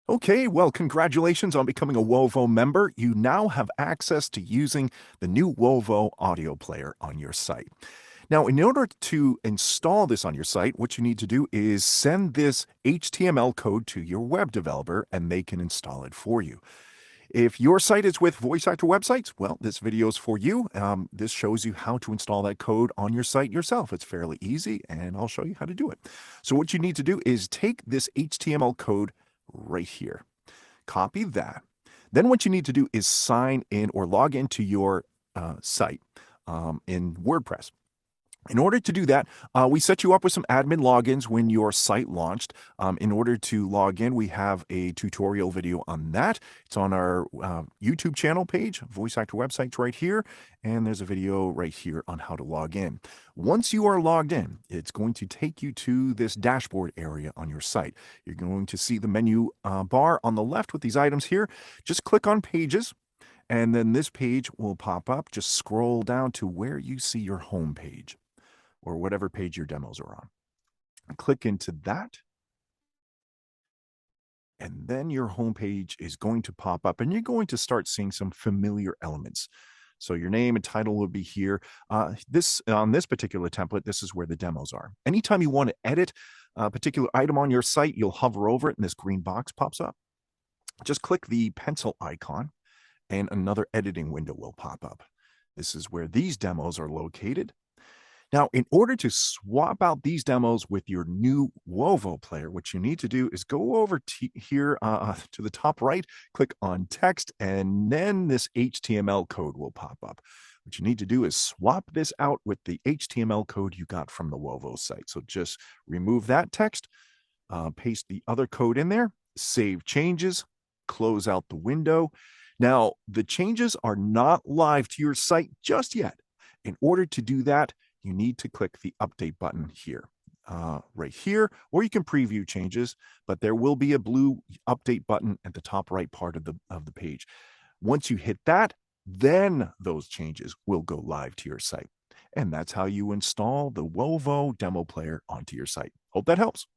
Okay, well, congratulations on becoming a WoVo member. You now have access to using the new WoVo audio player on your site. Now, in order to install this on your site, what you need to do is send this HTML code to your web developer and they can install it for you. If your site is with voice actor websites, well, this video is for you. This shows you how to install that code on your site yourself. It's fairly easy, and I'll show you how to do it. So, what you need to do is take this HTML code right here, copy that. Then, what you need to do is sign in or log into your site in WordPress. In order to do that, we set you up with some admin logins when your site launched. In order to log in, we have a tutorial video on that. It's on our YouTube channel page, Voice Actor Websites right here, and there's a video right here on how to log in. Once you are logged in, it's going to take you to this dashboard area on your site. You're going to see the menu bar on the left with these items here. Just click on Pages, and then this page will pop up. Just scroll down to where you see your home page, or whatever page your demos are on. Click into that. And then your homepage is going to pop up and you're going to start seeing some familiar elements. So your name and title will be here. On this particular template, this is where the demos are. Anytime you want to edit a particular item on your site, you'll hover over it and this green box pops up. Just click the pencil icon and another editing window will pop up. This is where these demos are located. Now, in order to swap out these demos with your new WoVo player, what you need to do is go over here to the top right, click on text, and then this HTML code will pop up. What you need to do is swap this out with the HTML code you got from the WoVo site. So just remove that text, paste the other code in there, save changes, close out the window. Now, the changes are not live to your site just yet. In order to do that, you need to click the update button here, right here, or you can preview changes, but there will be a blue update button at the top right part of the page. Once you hit that, then those changes will go live to your site. And that's how you install the WoVo demo player onto your site. Hope that helps.